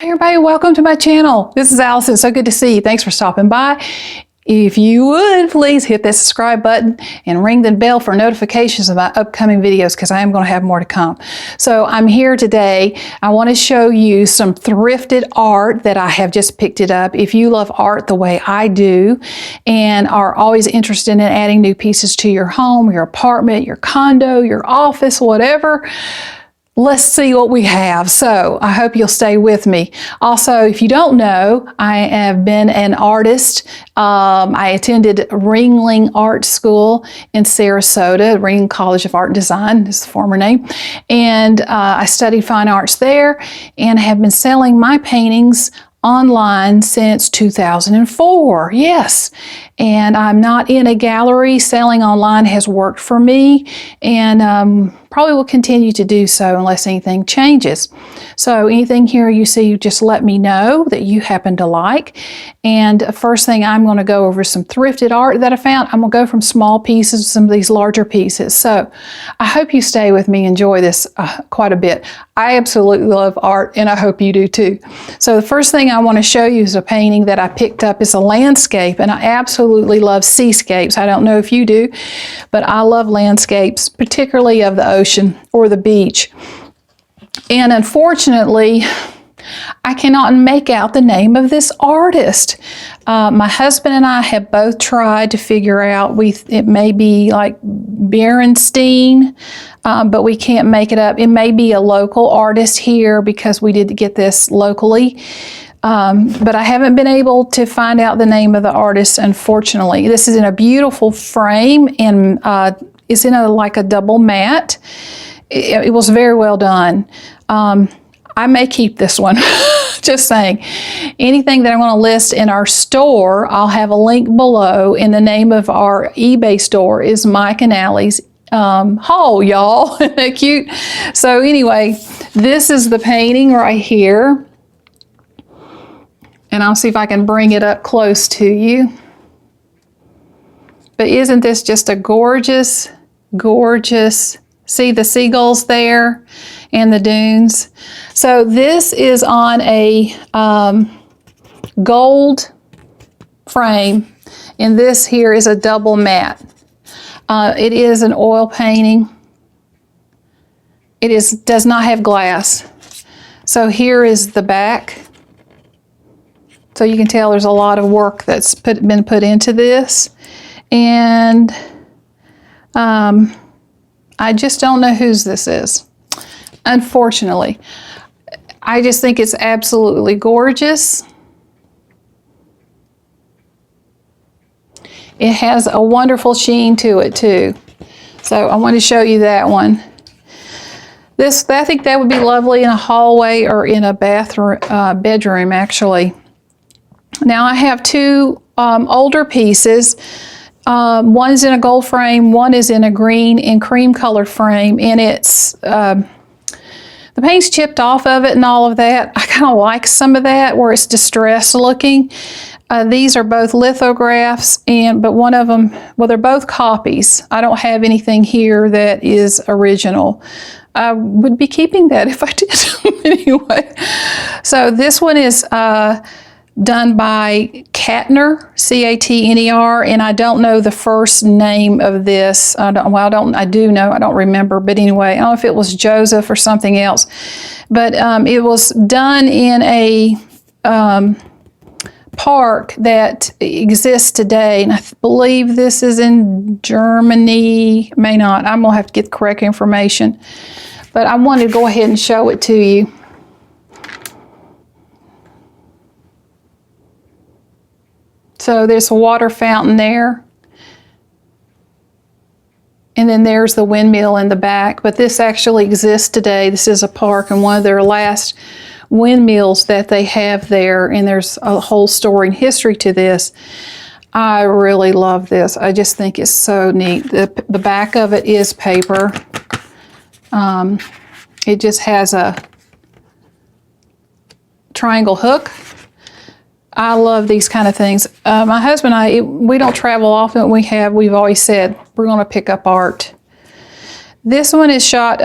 Hey everybody, welcome to my channel. This is Allison. So good to see you. Thanks for stopping by. If you would, please hit that subscribe button and ring the bell for notifications of my upcoming videos because I am going to have more to come. So I'm here today. I want to show you some thrifted art that I have just picked it up. If you love art the way I do and are always interested in adding new pieces to your home, your apartment, your condo, your office, whatever, let's see what we have. So I hope you'll stay with me. Also, if you don't know, I have been an artist. I attended Ringling Art School in Sarasota, Ringling College of Art and Design is the former name. And I studied fine arts there and have been selling my paintings online since 2004. Yes. And I'm not in a gallery. Selling online has worked for me and probably will continue to do so unless anything changes. So anything here you see, you just let me know that you happen to like. And first thing, I'm going to go over some thrifted art that I found. I'm going to go from small pieces to some of these larger pieces. So I hope you stay with me, enjoy this quite a bit. I absolutely love art and I hope you do too. So the first thing I want to show you is a painting that I picked up. It's a landscape and I absolutely love seascapes. I don't know if you do, but I love landscapes, particularly of the ocean or the beach. And unfortunately, I cannot make out the name of this artist. My husband and I have both tried to figure out, it may be like Berenstein, but we can't make it up. It may be a local artist here because we did get this locally. But I haven't been able to find out the name of the artist, unfortunately. This is in a beautiful frame and it's in like a double matte. It was very well done. I may keep this one, just saying. Anything that I want to list in our store, I'll have a link below, and the name of our eBay store is Mike and Allie's haul, y'all. Isn't that cute? So anyway, this is the painting right here. And I'll see if I can bring it up close to you. But isn't this just a gorgeous, gorgeous, see the seagulls there and the dunes? So this is on a gold frame, and this here is a double matte. It is an oil painting. It does not have glass. So here is the back. So you can tell there's a lot of work that's been put into this. And I just don't know whose this is, unfortunately. I just think it's absolutely gorgeous. It has a wonderful sheen to it too. So I want to show you that one. I think that would be lovely in a hallway or in a bathroom, bedroom actually. Now I have two older pieces. One is in a gold frame, one is in a green and cream colored frame, and it's the paint's chipped off of it and all of that. I kind of like some of that where it's distressed looking. These are both lithographs, but one of them, well, they're both copies. I don't have anything here that is original. I would be keeping that if I did anyway. So this one is done by Katner, C-A-T-N-E-R, and I don't know the first name of this. I don't remember, but anyway, I don't know if it was Joseph or something else. But it was done in a park that exists today, and I believe this is in Germany, may not. I'm gonna have to get the correct information, but I wanted to go ahead and show it to you. So there's a water fountain there. And then there's the windmill in the back. But this actually exists today. This is a park and one of their last windmills that they have there. And there's a whole story and history to this. I really love this. I just think it's so neat. The back of it is paper. It just has a triangle hook. I love these kind of things. My husband and I, we don't travel often. We've always said we're going to pick up art. This one is shot,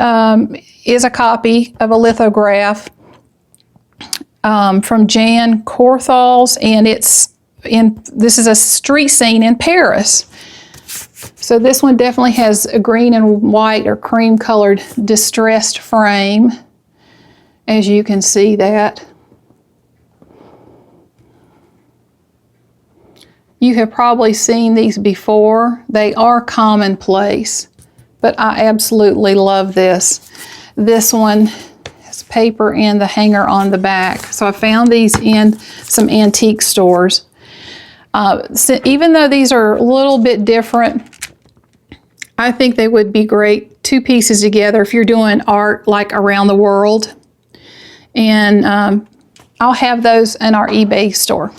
is a copy of a lithograph from Jan Korthals, and this is a street scene in Paris. So this one definitely has a green and white or cream colored distressed frame, as you can see that. You have probably seen these before. They are commonplace, but I absolutely love this. This one has paper and the hanger on the back. So I found these in some antique stores. So even though these are a little bit different, I think they would be great two pieces together if you're doing art like around the world. And I'll have those in our eBay store.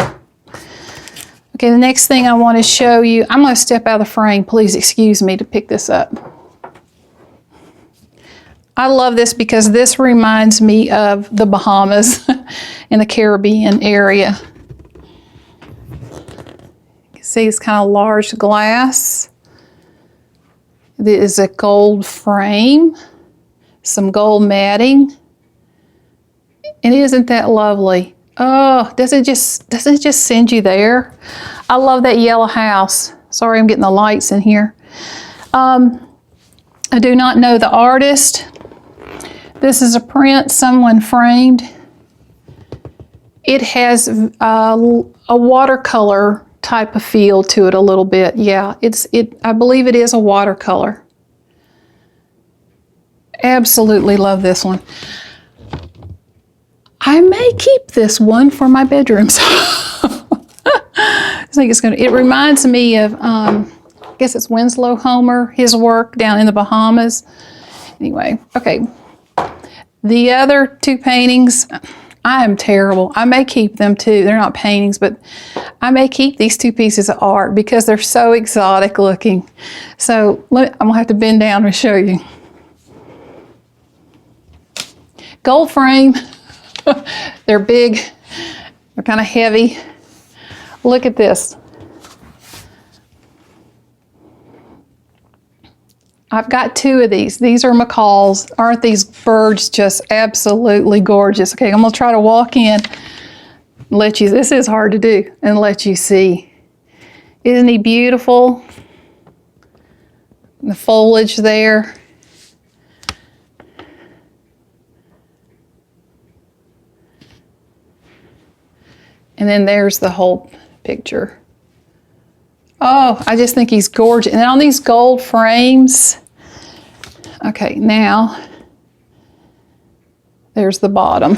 Okay, the next thing I want to show you, I'm going to step out of the frame. Please excuse me to pick this up. I love this because this reminds me of the Bahamas in the Caribbean area. You can see it's kind of large glass. This is a gold frame, some gold matting. And isn't that lovely? Oh, doesn't it just send you there? I love that yellow house. Sorry, I'm getting the lights in here. I do not know the artist. This is a print someone framed. It has a watercolor type of feel to it a little bit. Yeah, I believe it is a watercolor. Absolutely love this one. I may keep this one for my bedrooms. I think it reminds me of, I guess it's Winslow Homer, his work down in the Bahamas. Anyway, okay. The other two paintings, I am terrible. I may keep them too. They're not paintings, but I may keep these two pieces of art because they're so exotic looking. So I'm gonna have to bend down and show you. Gold frame. They're big, they're kind of heavy. Look at this. I've got two of these. These are Macaws. Aren't these birds just absolutely gorgeous? Okay, I'm gonna try to walk in, this is hard to do, and let you see. Isn't he beautiful? The foliage there. And then there's the whole picture. Oh, I just think he's gorgeous. And on these gold frames, okay, now there's the bottom.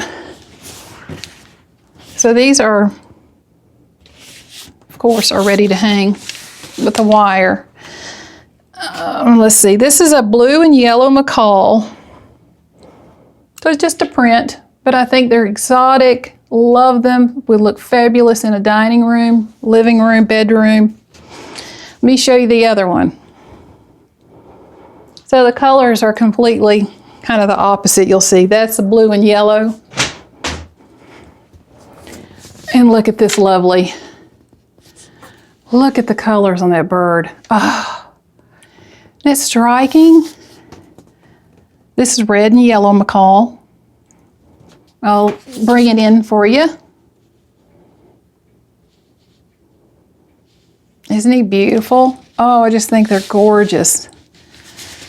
So these are, of course, are ready to hang with the wire. Let's see, this is a blue and yellow Macaw. So it's just a print, but I think they're exotic. Love them. Would look fabulous in a dining room, living room, bedroom. Let me show you the other one. So the colors are completely kind of the opposite, you'll see. That's the blue and yellow. And look at this lovely. Look at the colors on that bird. Oh, isn't that striking? This is red and yellow Macaw. I'll bring it in for you. Isn't he beautiful? Oh, I just think they're gorgeous.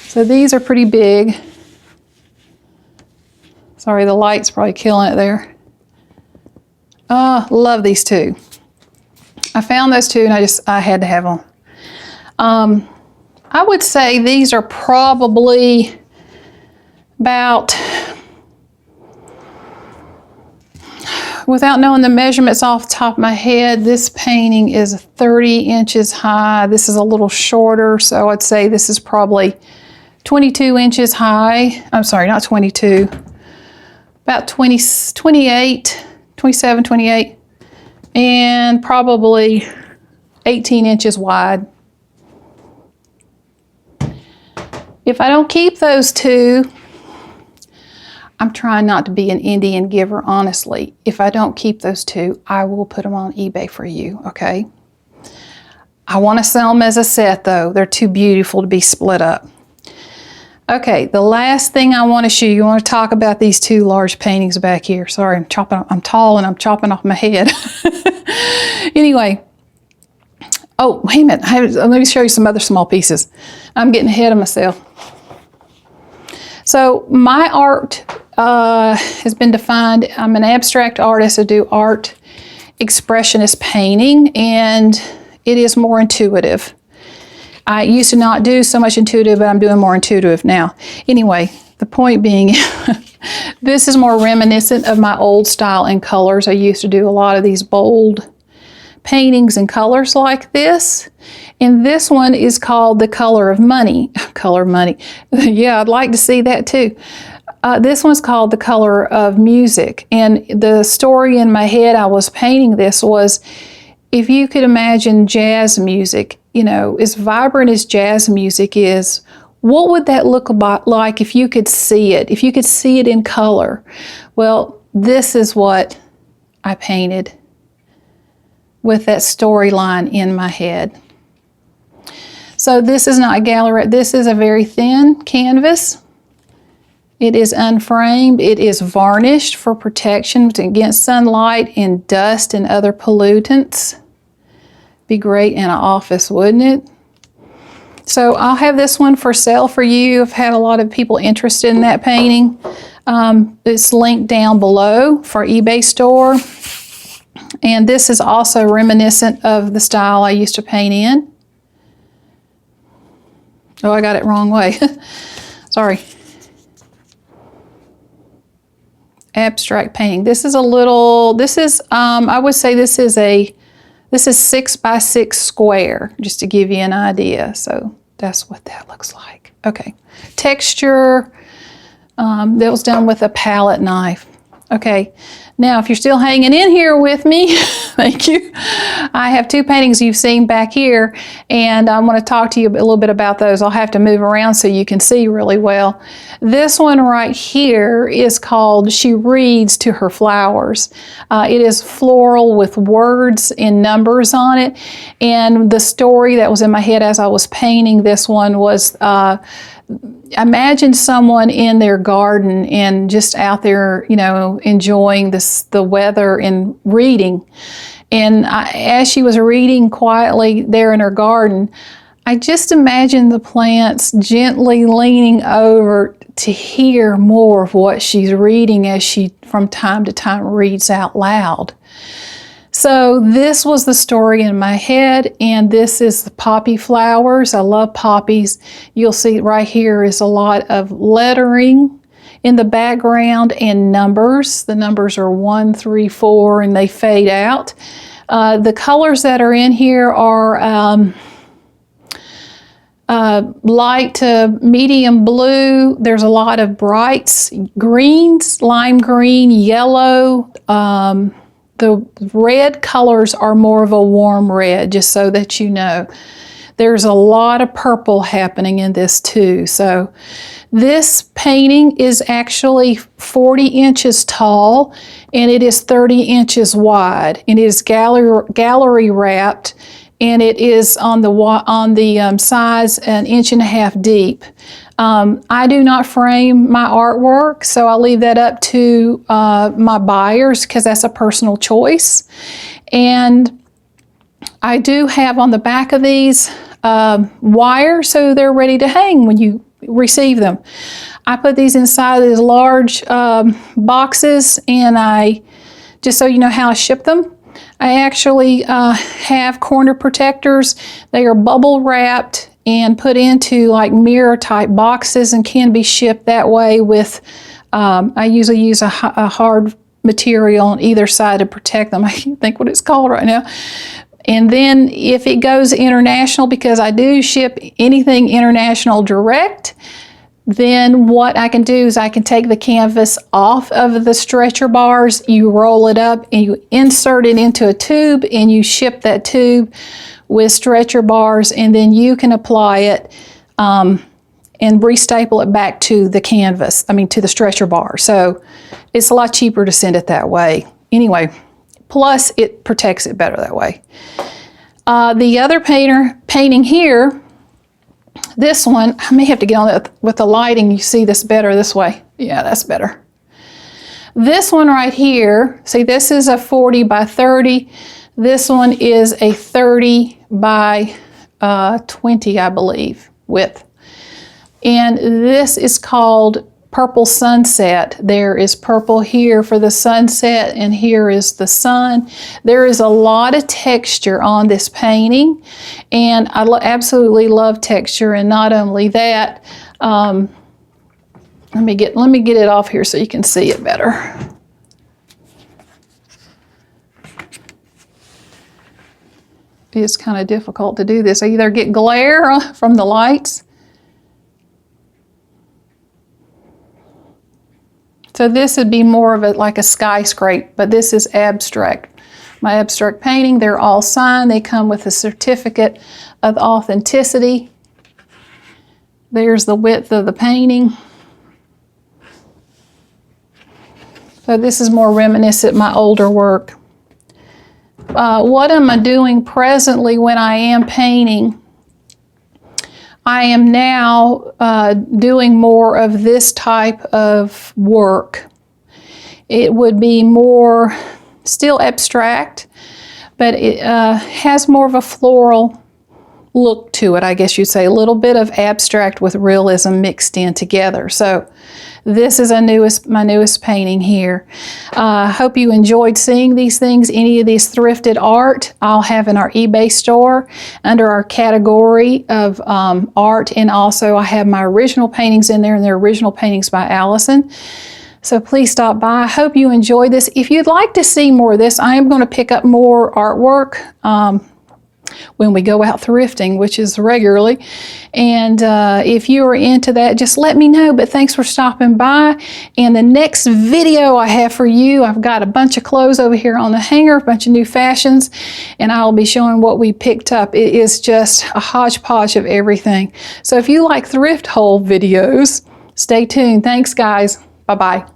So these are pretty big. Sorry, the light's probably killing it there. Oh, love these two. I found those two and I had to have them. I would say these are probably about, without knowing the measurements off the top of my head, this painting is 30 inches high. This is a little shorter, so I'd say this is probably 22 inches high. I'm sorry, not 22. About 28, 27, 28, and probably 18 inches wide. If I don't keep those two, I'm trying not to be an Indian giver, honestly. If I don't keep those two, I will put them on eBay for you, okay? I want to sell them as a set, though. They're too beautiful to be split up. Okay, the last thing I want to show you, I want to talk about these two large paintings back here. Sorry, I'm tall and I'm chopping off my head. Anyway, oh, wait a minute. Let me show you some other small pieces. I'm getting ahead of myself. So my art has been defined. I'm an abstract artist. I do art expressionist painting, and it is more intuitive. I used to not do so much intuitive, but I'm doing more intuitive now. Anyway, the point being, this is more reminiscent of my old style in colors. I used to do a lot of these bold paintings in colors like this. And this one is called The Color of Money. Color of Money. Yeah, I'd like to see that too. This one's called The Color of Music. And the story in my head I was painting this was, if you could imagine jazz music, you know, as vibrant as jazz music is, what would that look like if you could see it, if you could see it in color? Well, this is what I painted with that storyline in my head. So this is not a gallery, this is a very thin canvas. It is unframed, it is varnished for protection against sunlight and dust and other pollutants. Be great in an office, wouldn't it? So I'll have this one for sale for you. I've had a lot of people interested in that painting. It's linked down below for eBay store. And this is also reminiscent of the style I used to paint in. Oh, I got it wrong way. Sorry. Abstract painting. This is a little, this is, I would say this is 6 by 6 square, just to give you an idea. So that's what that looks like. Okay. Texture, that was done with a palette knife. Okay. Now, if you're still hanging in here with me, thank you. I have two paintings you've seen back here, and I want to talk to you a little bit about those. I'll have to move around so you can see really well. This one right here is called She Reads to Her Flowers. It is floral with words and numbers on it, and the story that was in my head as I was painting this one was imagine someone in their garden and just out there, you know, enjoying the weather and reading. And as she was reading quietly there in her garden, I just imagined the plants gently leaning over to hear more of what she's reading as she, from time to time, reads out loud. So this was the story in my head, and this is the poppy flowers. I love poppies. You'll see right here is a lot of lettering in the background and numbers. The numbers are 1, 3, 4, and they fade out. The colors that are in here are light to medium blue. There's a lot of brights, greens, lime green, yellow. The red colors are more of a warm red, just so that you know. There's a lot of purple happening in this too. So this painting is actually 40 inches tall, and it is 30 inches wide. And it is gallery wrapped, and it is on the size 1.5 inches deep. I do not frame my artwork, so I'll leave that up to my buyers, because that's a personal choice. And I do have on the back of these wire, so they're ready to hang when you receive them. I put these inside of these large boxes, and I, just so you know how I ship them, I actually have corner protectors. They are bubble wrapped and put into like mirror type boxes and can be shipped that way with, I usually use a hard material on either side to protect them. I can't think what it's called right now. And then if it goes international, because I do ship anything international direct, then what I can do is I can take the canvas off of the stretcher bars, you roll it up and you insert it into a tube, and you ship that tube with stretcher bars, and then you can apply it and restaple it back to the canvas, to the stretcher bar. So it's a lot cheaper to send it that way. Anyway, plus it protects it better that way. The other painting here, This one, I may have to get on it with the lighting. You see this better this way. Yeah, that's better. This one right here, see, this is a 40 by 30. This one is a 30 by 20, I believe, width. And this is called Purple Sunset. There is purple here for the sunset, and here is the sun. There is a lot of texture on this painting, and I absolutely love texture. And not only that, let me get it off here so you can see it better. It's kind of difficult to do this. I either get glare from the lights. So this would be more of like a skyscraper, but this is abstract. My abstract painting, they're all signed. They come with a certificate of authenticity. There's the width of the painting. So this is more reminiscent of my older work. What am I doing presently when I am painting? I am now doing more of this type of work. It would be more still abstract, but it has more of a floral look to it, I guess you'd say. A little bit of abstract with realism mixed in together. So this is my newest painting here. I hope you enjoyed seeing these things. Any of these thrifted art I'll have in our eBay store under our category of art, and also I have my original paintings in there, and they're original paintings by Allison. So please stop by. I hope you enjoyed this. If you'd like to see more of this, I am going to pick up more artwork when we go out thrifting, which is regularly. And if you are into that, just let me know. But thanks for stopping by. And the next video I have for you, I've got a bunch of clothes over here on the hanger, a bunch of new fashions, and I'll be showing what we picked up. It is just a hodgepodge of everything. So if you like thrift haul videos, stay tuned. Thanks, guys. Bye-bye.